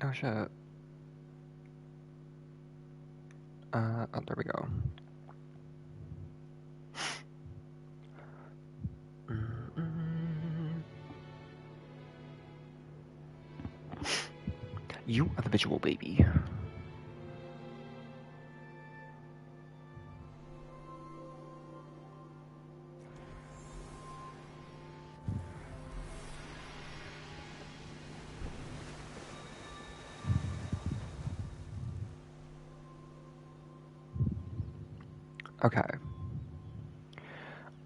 Oh shit. Oh, there we go. Mm-mm. You are the visual baby. Okay.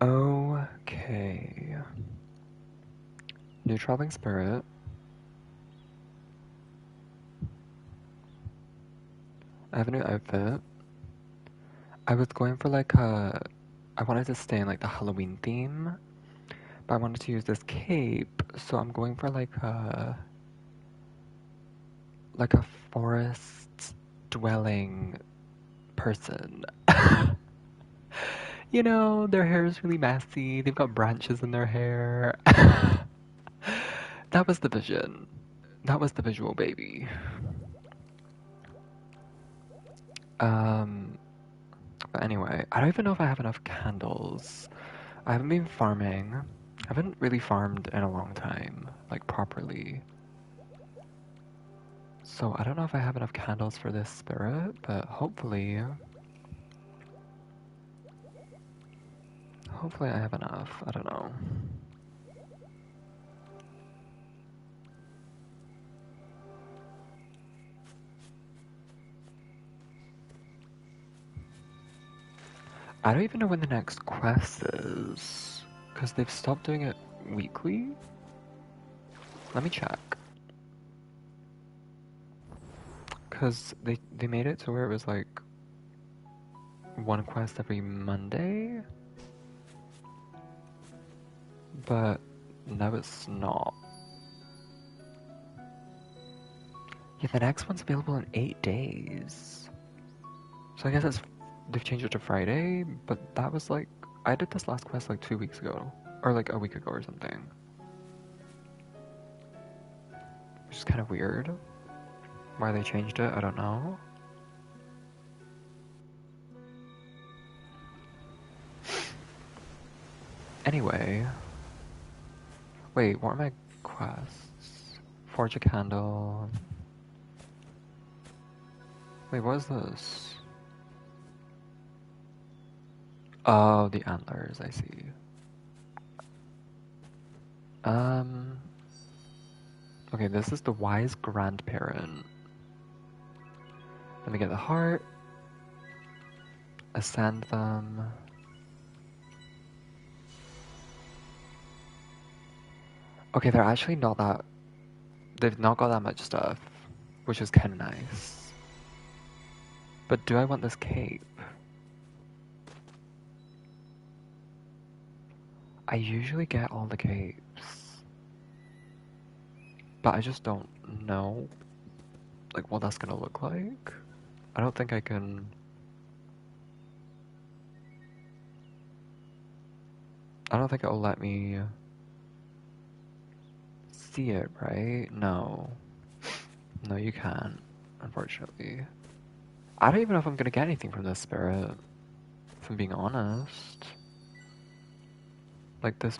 Okay. New traveling spirit. I have a new outfit. I was going for like I wanted to stay in like the Halloween theme, but I wanted to use this cape, so I'm going for like a forest dwelling person. You know, their hair is really messy. They've got branches in their hair. That was the vision. That was the visual baby. Um, but anyway, I don't even know if I have enough candles. I haven't been farming. I haven't really farmed in a long time, like properly. So I don't know if I have enough candles for this spirit, but hopefully I have enough. I don't know. I don't even know when the next quest is, because they've stopped doing it weekly. Let me check. Because they made it to where it was like one quest every Monday, but now it's not. Yeah, the next one's available in 8 days. So I guess they've changed it to Friday, but that was like I did this last quest like 2 weeks ago, or like a week ago or something, which is kind of weird. Why they changed it, I don't know. Anyway, wait, what are my quests? Forge a candle. Wait, what is this? Oh, the antlers, I see. Um, okay, this is the wise grandparent. Let me get the heart, ascend them. Okay, they're actually not that, they've not got that much stuff, which is kind of nice. But do I want this cape? I usually get all the capes, but I just don't know, like, what that's gonna look like. I don't think I can. I don't think it'll let me see it, right? No. No, you can't, unfortunately. I don't even know if I'm gonna get anything from this spirit, if I'm being honest. Like this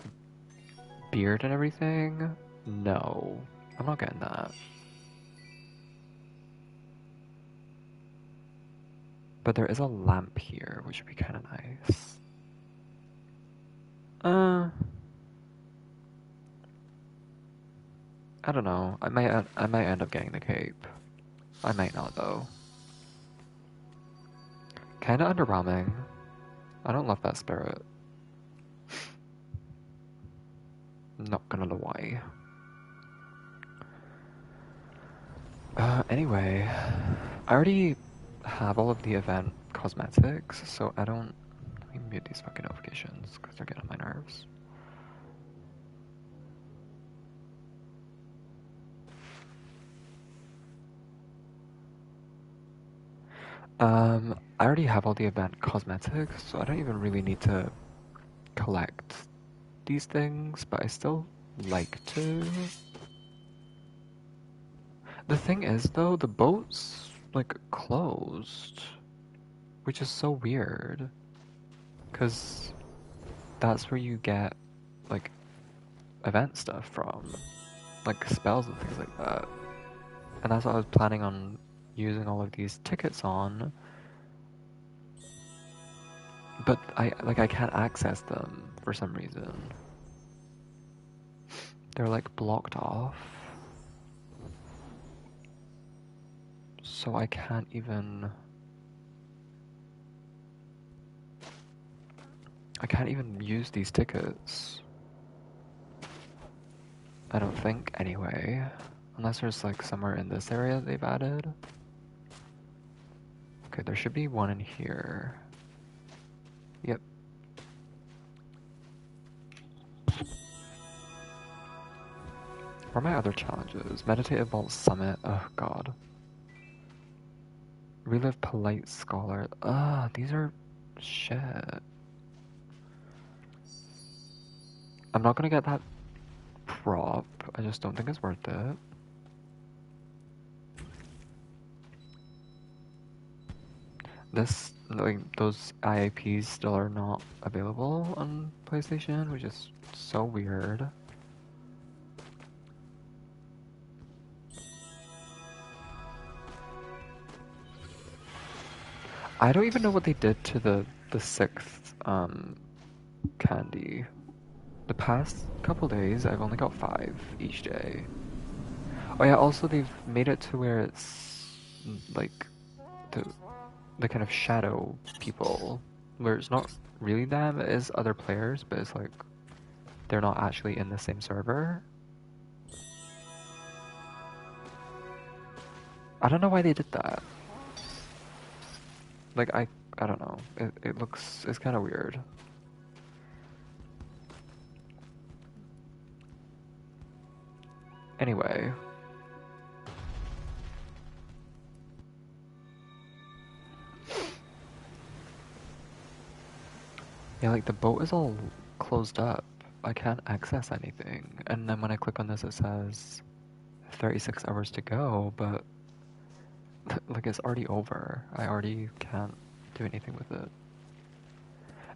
beard and everything? No. I'm not getting that. But there is a lamp here, which would be kind of nice. Uh, I don't know. I might end up getting the cape. I might not though. Kinda underwhelming. I don't love that spirit. Not gonna lie. Anyway, I already have all of the event cosmetics, so I don't. Let me mute these fucking notifications because they're getting on my nerves. I already have all the event cosmetics, so I don't even really need to collect these things, but I still like to. The thing is, though, the boat's, like, closed. Which is so weird. Because that's where you get, like, event stuff from. Like, spells and things like that. And that's what I was planning on using all of these tickets on. But I can't access them for some reason. They're, like, blocked off. So I can't even use these tickets. I don't think, anyway. Unless there's, like, somewhere in this area they've added. Okay, there should be one in here. Yep. What are my other challenges? Meditative Vault Summit. Oh, God. Relive Polite Scholar. These are shit. I'm not gonna get that prop. I just don't think it's worth it. Like, those IAPs still are not available on PlayStation, which is so weird. I don't even know what they did to the sixth candy. The past couple days, I've only got 5 each day. Oh yeah, also they've made it to where it's like the kind of shadow people, where it's not really them, it is other players, but it's like they're not actually in the same server. I don't know why they did that. Like I don't know. It's kind of weird. Anyway. Yeah, like the boat is all closed up. I can't access anything. And then when I click on this it says 36 hours to go, but like it's already over. I already can't do anything with it.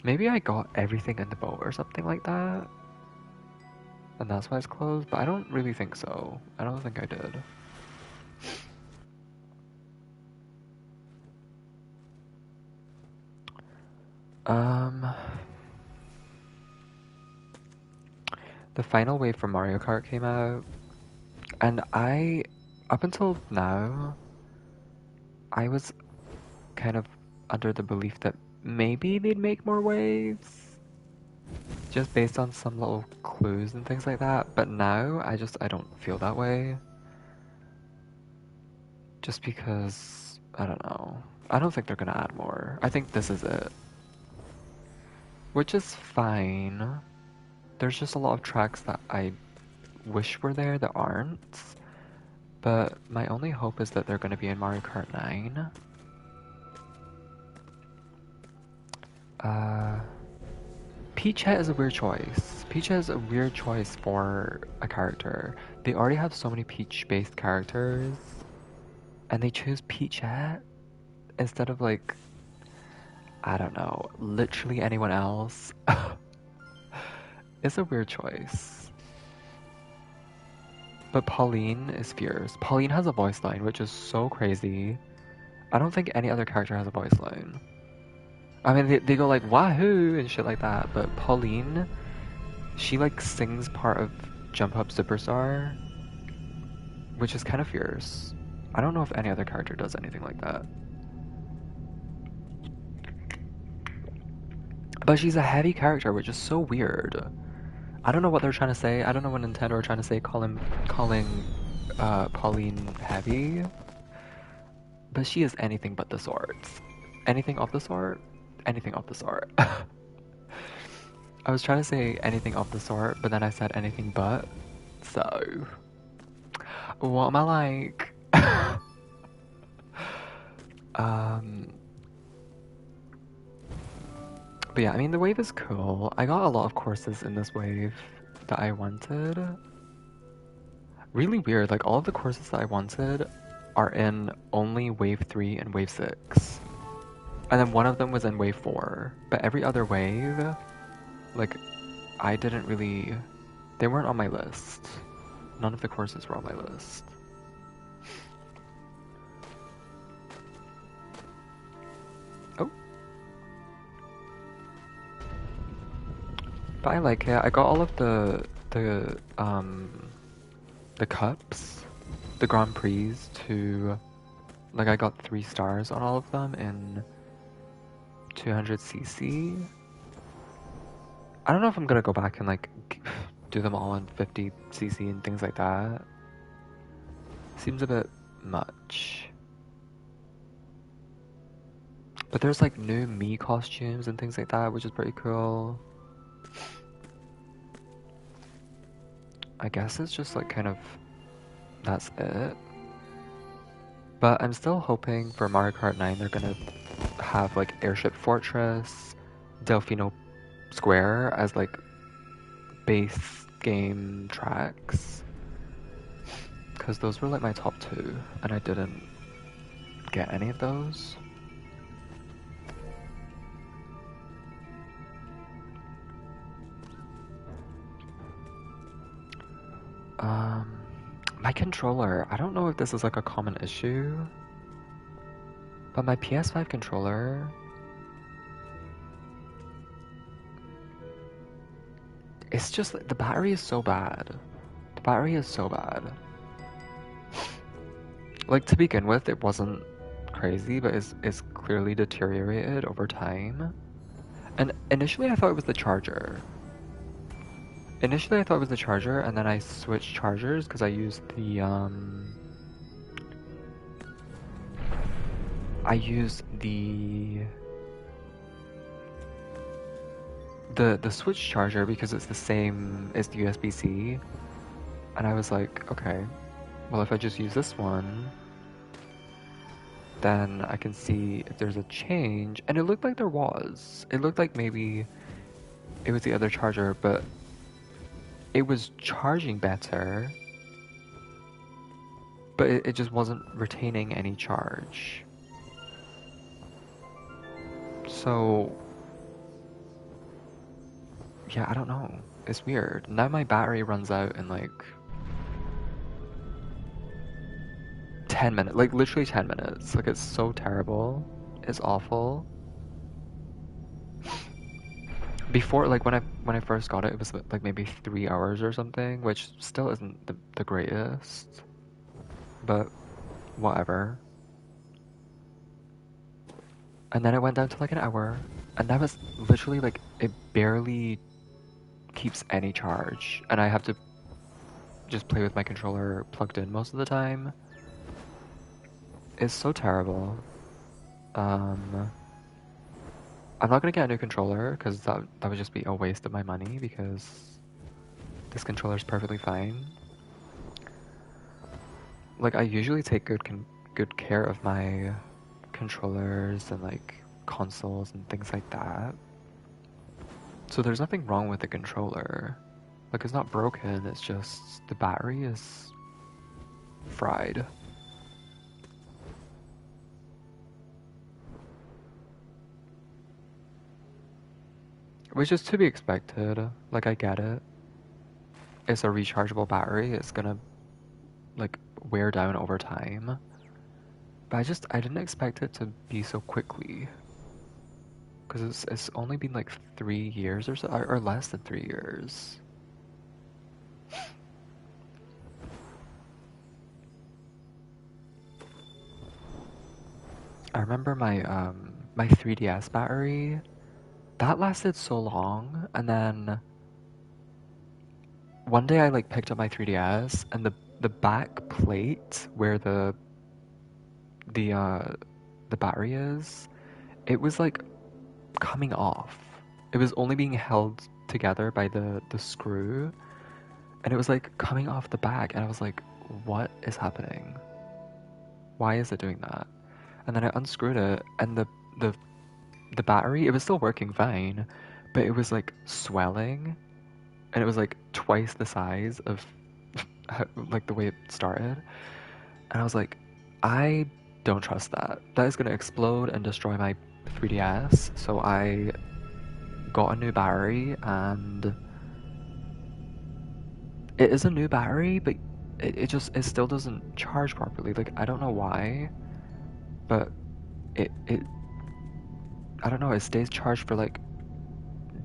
Maybe I got everything in the boat or something like that. And that's why it's closed, but I don't really think so. I don't think I did. The final wave for Mario Kart came out, and up until now, I was kind of under the belief that maybe they'd make more waves, just based on some little clues and things like that, but now I don't feel that way. Just because, I don't know. I don't think they're gonna add more. I think this is it. Which is fine. There's just a lot of tracks that I wish were there that aren't. But my only hope is that they're gonna be in Mario Kart 9. Peachette is a weird choice. Peachette is a weird choice for a character. They already have so many Peach-based characters, and they choose Peachette instead of, like, I don't know, literally anyone else. It's a weird choice. But Pauline is fierce. Pauline has a voice line, which is so crazy. I don't think any other character has a voice line. I mean, they go like, wahoo, and shit like that, but Pauline, she, like, sings part of Jump Up Superstar, which is kind of fierce. I don't know if any other character does anything like that. But she's a heavy character, which is so weird. I don't know what they're trying to say. I don't know what Nintendo are trying to say calling Pauline heavy. But she is anything but the sort. Anything of the sort? Anything of the sort. I was trying to say anything of the sort, but then I said anything but. So, what am I like? But yeah, I mean, the wave is cool. I got a lot of courses in this wave that I wanted. Really weird, like all of the courses that I wanted are in only wave 3 and wave 6. And then one of them was in wave 4. But every other wave, like, I didn't really... They weren't on my list. None of the courses were on my list. Oh. But I like it. I got all of the cups, the Grand Prix to... Like, I got 3 stars on all of them in 200cc. I don't know if I'm gonna go back and, like, do them all in 50cc and things like that. Seems a bit much. But there's, like, new me costumes and things like that, which is pretty cool. I guess it's just, like, kind of... That's it. But I'm still hoping for Mario Kart 9 they're gonna have, like, Airship Fortress, Delfino Square as, like, base game tracks. Because those were, like, my top 2, and I didn't get any of those. My controller, I don't know if this is like a common issue, but my PS5 controller, it's just, the battery is so bad. The battery is so bad. Like, to begin with, it wasn't crazy, but it's clearly deteriorated over time. And initially I thought it was the charger. Initially I thought it was the charger, and then I switched chargers because I used the the switch charger because it's the same as the USB-C, and I was like, okay, well if I just use this one, then I can see if there's a change, and it looked like there was. It looked like maybe it was the other charger, but it was charging better, but it just wasn't retaining any charge. So, yeah, I don't know. It's weird. Now my battery runs out in like 10 minutes, like literally 10 minutes. Like, it's so terrible. It's awful. Before, like, when I first got it, it was like maybe 3 hours or something, which still isn't the greatest, but whatever. And then it went down to like an hour, and that was literally like, it barely keeps any charge, and I have to just play with my controller plugged in most of the time. It's so terrible. I'm not gonna get a new controller because that would just be a waste of my money because this controller is perfectly fine. Like, I usually take good care of my controllers and like consoles and things like that. So there's nothing wrong with the controller. Like, it's not broken, it's just the battery is fried. Which is to be expected. Like, I get it. It's a rechargeable battery, it's gonna like wear down over time. But I didn't expect it to be so quickly. Because it's only been like 3 years or so, or less than 3 years. I remember my 3DS battery, that lasted so long, and then one day I like picked up my 3DS, and the back plate where the uh the battery is, it was like coming off. It was only being held together by the screw, and it was like coming off the back, and I was like, what is happening? Why is it doing that? And then I unscrewed it, and the battery, it was still working fine, but it was like swelling, and it was like twice the size of like the way it started. And I was like, I don't trust that. That is gonna explode and destroy my 3DS. So I got a new battery, and it is a new battery, but it still doesn't charge properly. Like I don't know why, but it I don't know, it stays charged for like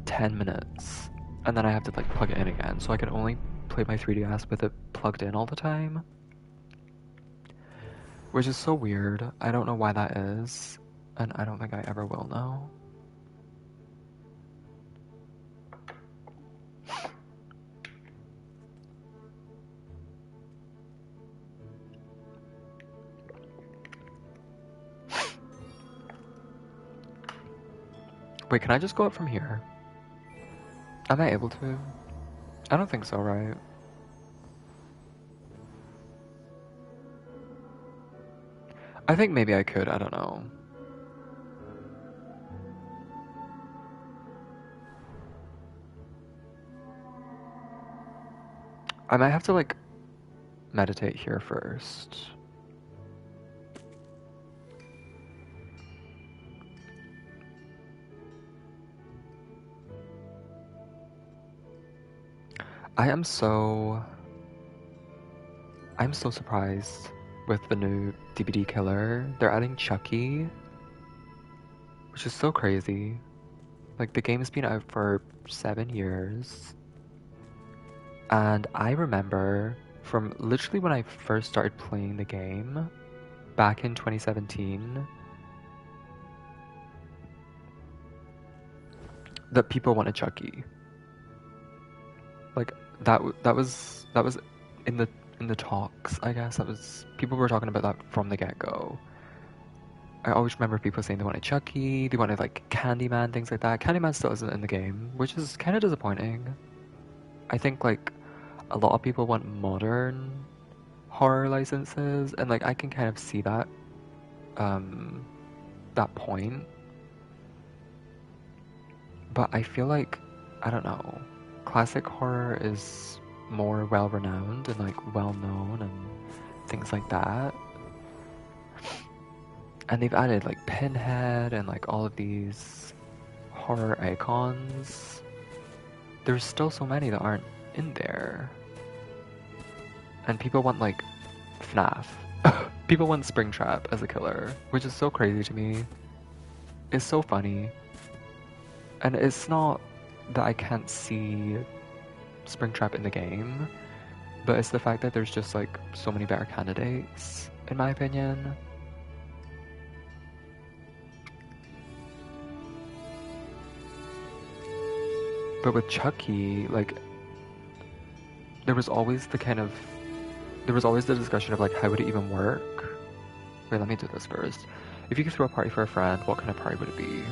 10 minutes, and then I have to like plug it in again. So I can only play my 3DS with it plugged in all the time, which is so weird. I don't know why that is, and I don't think I ever will know. Wait, can I just go up from here? Am I able to? I don't think so, right? I think maybe I could, I don't know. I might have to like meditate here first. I am so I'm so surprised with the new DBD killer. They're adding Chucky, which is so crazy. Like the game's been out for 7 years. And I remember from literally when I first started playing the game back in 2017 that people wanted Chucky. Like that was in the talks, I guess. That was people were talking about that from the get-go. I always remember people saying they wanted Chucky, they wanted like Candyman, things like that. Candyman still isn't in the game, which is kind of disappointing. I think like a lot of people want modern horror licenses, and like I can kind of see um, that point. But I feel like I don't know, classic horror is more well renowned and like well known and things like that. And they've added like Pinhead and like all of these horror icons. There's still so many that aren't in there. And people want like FNAF. People want Springtrap as a killer, which is so crazy to me. It's so funny. And it's not that I can't see Springtrap in the game, but it's the fact that there's just like so many better candidates, in my opinion. But with Chucky, like there was always the discussion of like how would it even work? Wait, let me do this first. If you could throw a party for a friend, what kind of party would it be?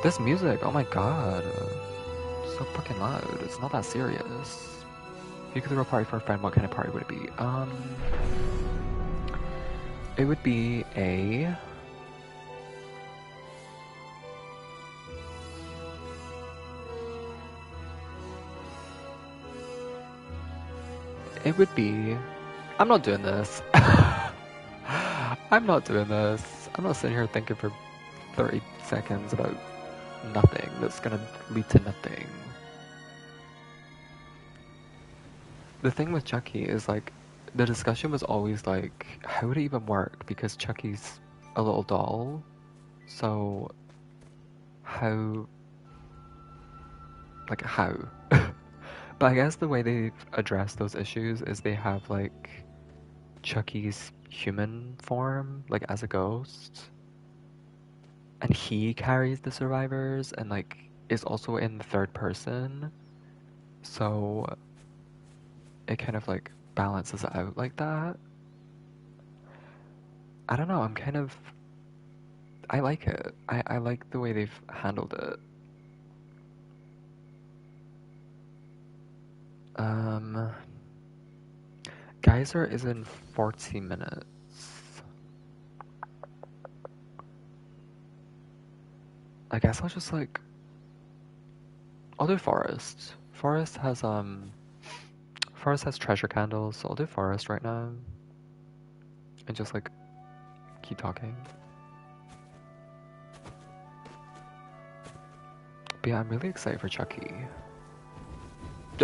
This music, oh my god. So fucking loud. It's not that serious. If you could throw a party for a friend, what kind of party would it be? It would be a... It would be... I'm not doing this. I'm not doing this. I'm not sitting here thinking for 30 seconds about nothing that's gonna lead to nothing. The thing with Chucky is like, the discussion was always like, how would it even work? Because Chucky's a little doll. So, how... Like, how? But I guess the way they've addressed those issues is they have like Chucky's human form, like as a ghost, and he carries the survivors and like is also in the third person. So it kind of like balances out like that. I don't know, I like it. I like the way they've handled it. Um, Geyser is in 40 minutes. I guess I'll just like, I'll do Forest. Forest has Forest has treasure candles, so I'll do Forest right now. And just like keep talking. But yeah, I'm really excited for Chucky.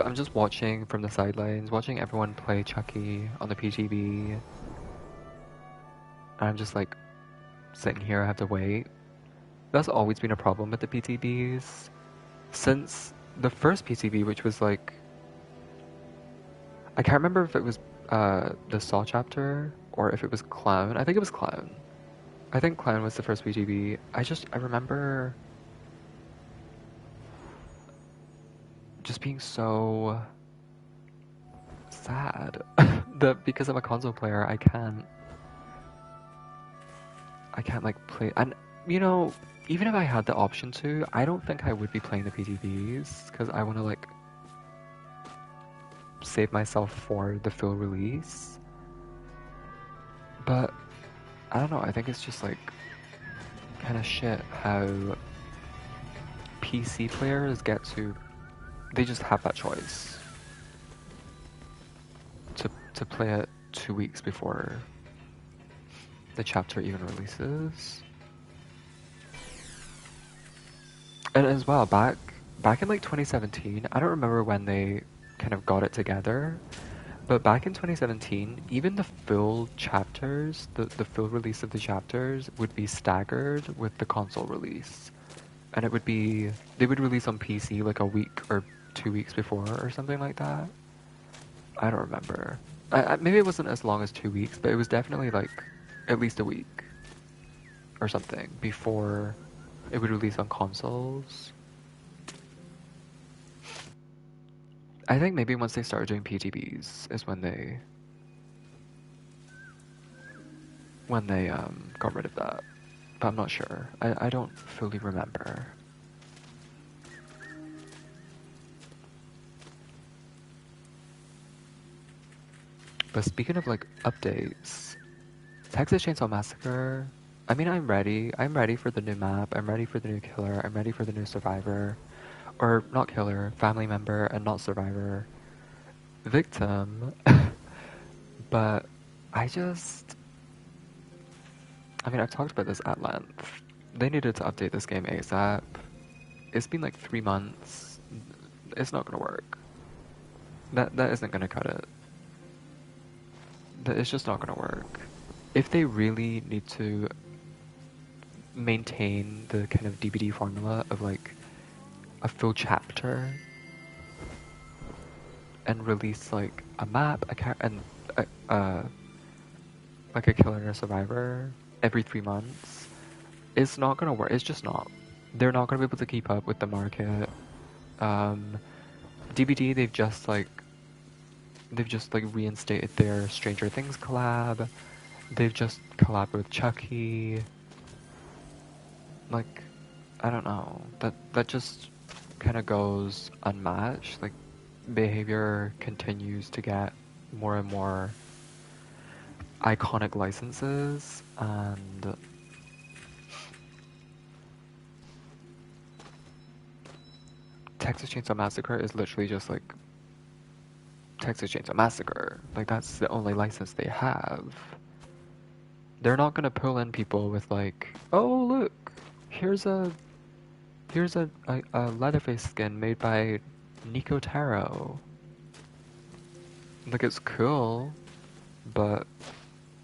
I'm just watching from the sidelines, watching everyone play Chucky on the PTB. And I'm just like sitting here, I have to wait. That's always been a problem with the PTBs. Since the first PTB, which was like, I can't remember if it was the Saw chapter or if it was Clown. I think it was Clown. I think Clown was the first PTB. I remember just being so sad that because I'm a console player, I can't like play. And you know, even if I had the option to, I don't think I would be playing the PTBs because I want to like save myself for the full release. But I don't know, I think it's just like kind of shit how PC players they just have that choice to play it 2 weeks before the chapter even releases. And as well, back in like 2017, I don't remember when they kind of got it together, but back in 2017, even the full chapters, the full release of the chapters would be staggered with the console release. And they would release on PC like a week or 2 weeks before or something like that. I don't remember. Maybe it wasn't as long as 2 weeks, but it was definitely like at least a week or something before it would release on consoles. I think maybe once they started doing PTBs is when they got rid of that. But I'm not sure. I don't fully remember. But speaking of like updates, Texas Chainsaw Massacre, I mean I'm ready. I'm ready for the new map, I'm ready for the new killer, I'm ready for the new survivor. Or not killer, family member and not survivor. Victim. But I mean I've talked about this at length. They needed to update this game ASAP. It's been like 3 months. It's not gonna work. That isn't gonna cut it. It's just not gonna work. If they really need to maintain the kind of DBD formula of like a full chapter and release like a map, like a killer and a survivor every 3 months, it's not gonna work. It's just not. They're not gonna be able to keep up with the market. DBD, they've just like reinstated their Stranger Things collab. They've just collabed with Chucky. Like, I don't know. That just kind of goes unmatched. Like, Behavior continues to get more and more iconic licenses, and Texas Chainsaw Massacre is literally just like Texas Chainsaw Massacre. Like, that's the only license they have. They're not gonna pull in people with like, oh look, here's a Leatherface skin made by Nico Taro. Like, it's cool, but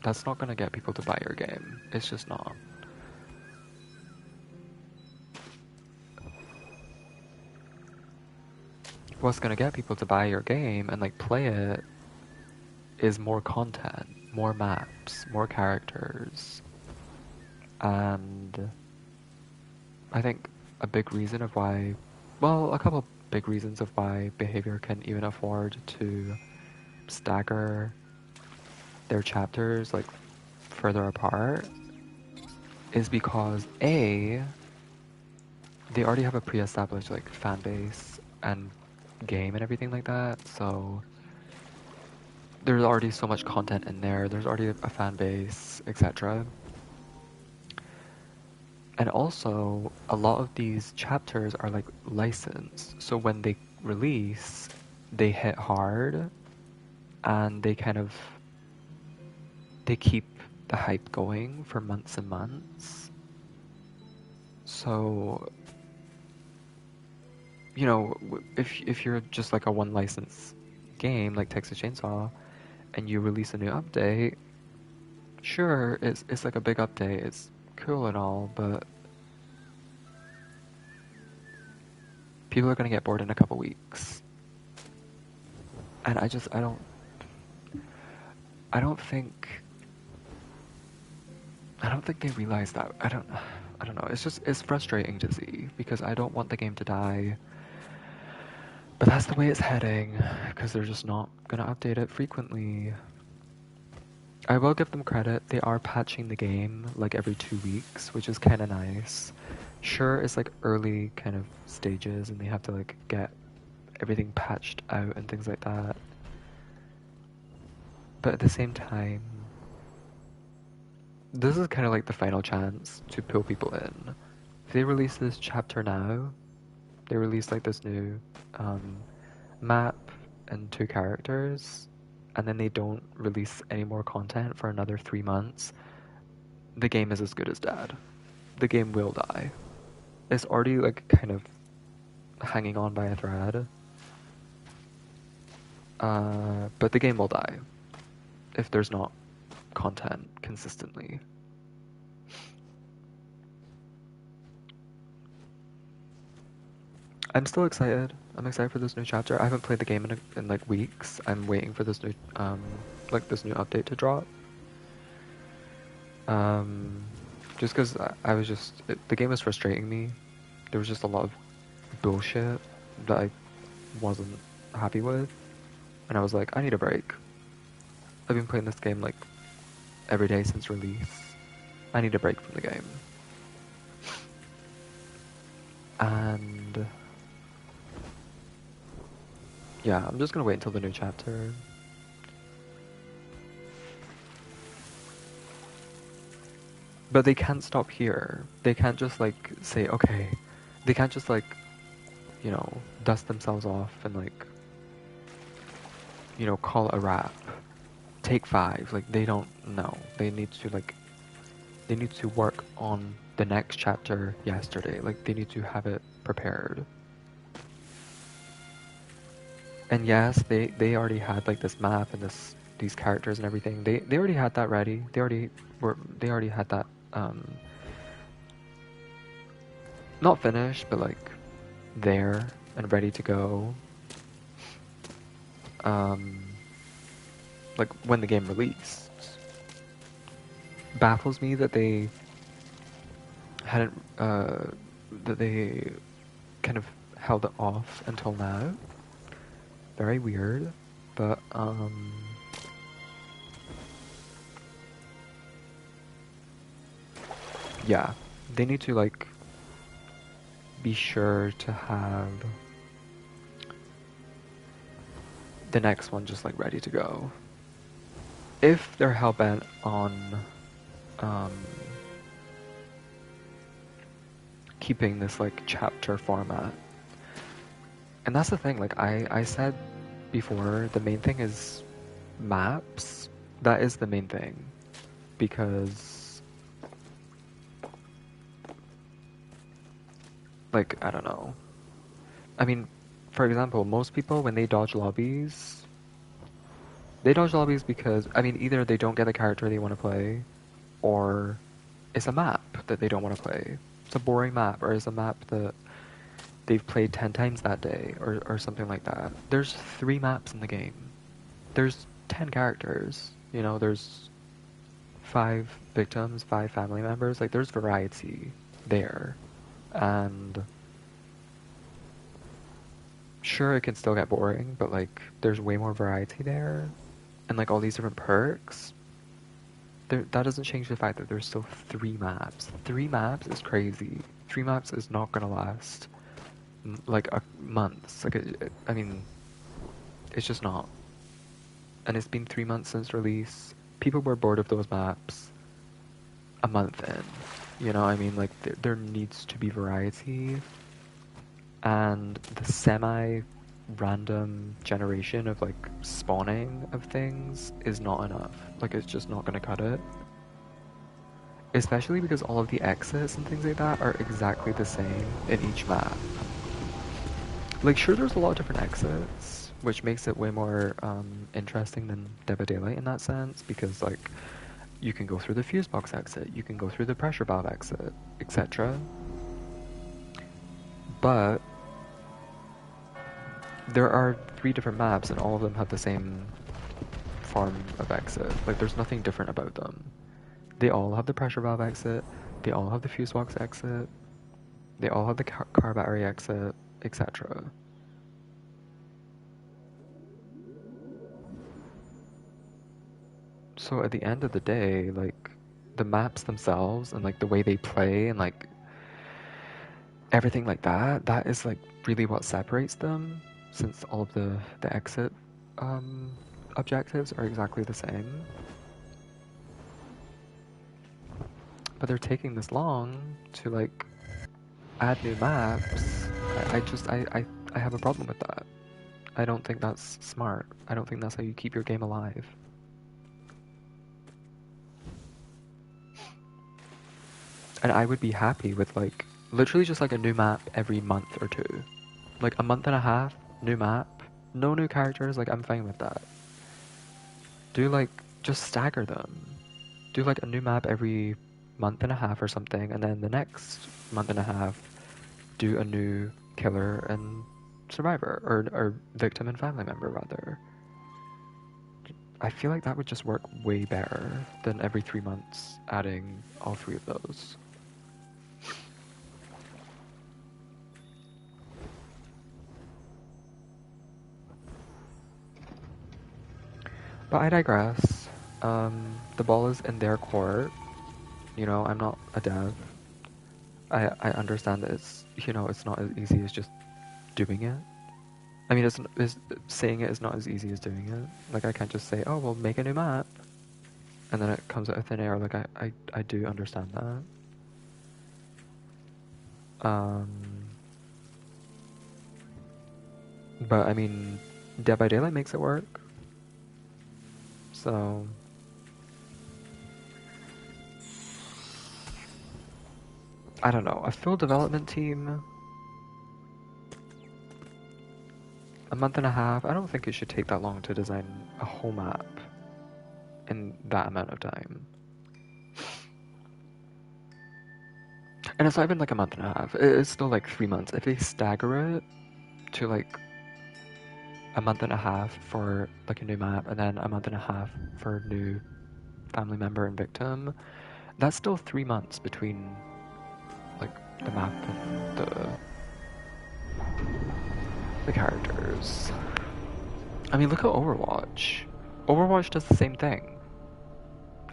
that's not gonna get people to buy your game. It's just not. What's gonna get people to buy your game and like play it is more content, more maps, more characters. And I think a big reason of why, well, a couple big reasons of why Behavior can even afford to stagger their chapters like further apart is because A, they already have a pre-established like fan base and game and everything like that, so there's already so much content in there's already a fan base, etc. And also, a lot of these chapters are like licensed, so when they release, they hit hard. and they keep the hype going for months and months. So, you know, if you're just like a one license game like Texas Chainsaw, and you release a new update, sure, it's like a big update, it's cool and all, but people are gonna get bored in a couple weeks. And I don't think they realize that. I don't know. It's frustrating to see because I don't want the game to die. But that's the way it's heading because they're just not gonna update it frequently. I will give them credit. They are patching the game like every 2 weeks, which is kind of nice. Sure, it's like early kind of stages and they have to like get everything patched out and things like that. But at the same time, this is kind of like the final chance to pull people in. If they release this chapter now, they release like this new map and 2 characters, and then they don't release any more content for another 3 months, the game is as good as dead. The game will die. It's already like kind of hanging on by a thread. But the game will die if there's not content consistently. I'm still excited. I'm excited for this new chapter. I haven't played the game in like weeks. I'm waiting for this new this new update to drop. Just because I was the game was frustrating me. There was just a lot of bullshit that I wasn't happy with, and I was like, I need a break. I've been playing this game like every day since release. I need a break from the game. And yeah, I'm just gonna wait until the new chapter. But they can't stop here. They can't just like say, okay. They can't just like, you know, dust themselves off and like, you know, call it a wrap. Take 5. Like they don't know. They need to work on the next chapter yesterday. Like they need to have it prepared. And yes, they already had like this map and these characters and everything. They already had that ready. They already had that not finished, but like there and ready to go. Like when the game released. Baffles me that they hadn't that they kind of held it off until now. Very weird, but yeah, they need to like be sure to have the next one just like ready to go. If they're hellbent on keeping this like chapter format. And that's the thing, like I said before, the main thing is maps. That is the main thing. Because like, I don't know. I mean, for example, most people when they dodge lobbies because, I mean, either they don't get the character they want to play, or it's a map that they don't want to play. It's a boring map, or it's a map that they've played 10 times that day, or something like that. There's 3 maps in the game. There's 10 characters. You know, there's 5 victims, 5 family members. Like, there's variety there. And sure, it can still get boring, but like, there's way more variety there. And like all these different perks. That doesn't change the fact that there's still 3 maps. 3 maps is crazy. 3 maps is not gonna last like a month. Like, I mean, it's just not. And it's been 3 months since release. People were bored of those maps a month in. You know, I mean, like there needs to be variety. And the semi random generation of like spawning of things is not enough. Like it's just not gonna cut it. Especially because all of the exits and things like that are exactly the same in each map. Like sure there's a lot of different exits, which makes it way more interesting than Dead by Daylight in that sense, because like you can go through the fuse box exit, you can go through the pressure valve exit, etc. But there are 3 different maps and all of them have the same form of exit. Like there's nothing different about them. They all have the pressure valve exit, they all have the fuse box exit, they all have the car battery exit, etc. So at the end of the day, like the maps themselves and like the way they play and like everything like that, that is like really what separates them, since all of the exit objectives are exactly the same. But they're taking this long to like add new maps. I have a problem with that. I don't think that's smart. I don't think that's how you keep your game alive. And I would be happy with like literally just like a new map every month or 2. Like a month and a half, new map, no new characters, like I'm fine with that. Do like just stagger them. Do like a new map every month and a half or something, and then the next month and a half do a new killer and survivor, or victim and family member rather. I feel like that would just work way better than every 3 months adding all 3 of those. But I digress. The ball is in their court. You know, I'm not a dev. I understand that it's, you know, it's not as easy as just doing it. I mean, it's saying it is not as easy as doing it. Like, I can't just say, oh, well, make a new map. And then it comes out of thin air. Like, I do understand that. But, I mean, Dead by Daylight makes it work. So... I don't know. A full development team... A month and a half, I don't think it should take that long to design a whole map in that amount of time. And it's not even like a month and a half, it's still like 3 months. If they stagger it to like a month and a half for like a new map and then a month and a half for a new family member and victim, that's still 3 months between like the map and the characters. I mean, look at Overwatch. Overwatch does the same thing.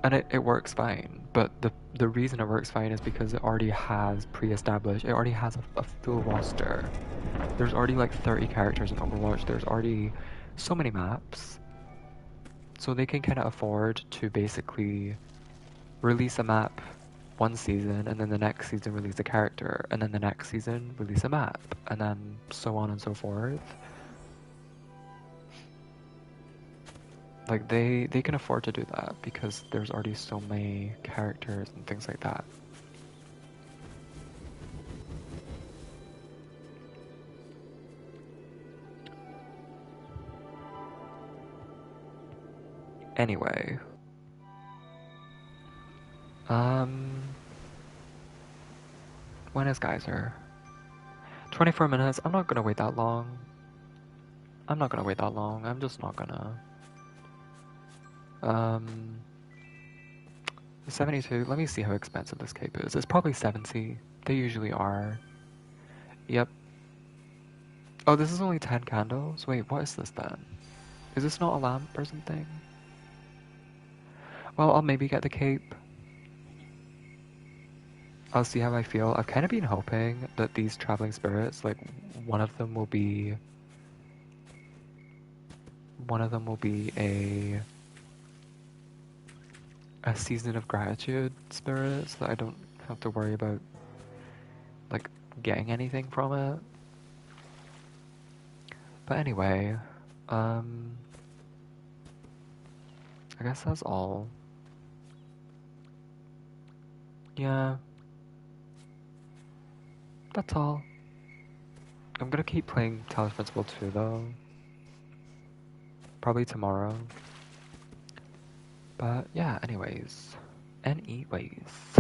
And it works fine, but the reason it works fine is because it already has pre-established, it already has a full roster. There's already like 30 characters in Overwatch, there's already so many maps. So they can kind of afford to basically release a map one season, and then the next season release a character, and then the next season release a map, and then so on and so forth. Like they can afford to do that because there's already so many characters and things like that. Anyway, when is Geyser? 24 minutes. I'm not gonna wait that long. I'm not gonna wait that long. I'm just not gonna. 72. Let me see how expensive this cape is. It's probably 70. They usually are. Yep. Oh, this is only 10 candles? Wait, what is this then? Is this not a lamp or something? Well, I'll maybe get the cape. I'll see how I feel. I've kind of been hoping that these traveling spirits, like, one of them will be a season of gratitude spirit, so that I don't have to worry about, like, getting anything from it. But anyway, I guess that's all. Yeah, that's all. I'm gonna keep playing Talos Principle 2 though. Probably tomorrow. But yeah, anyways. Anyways.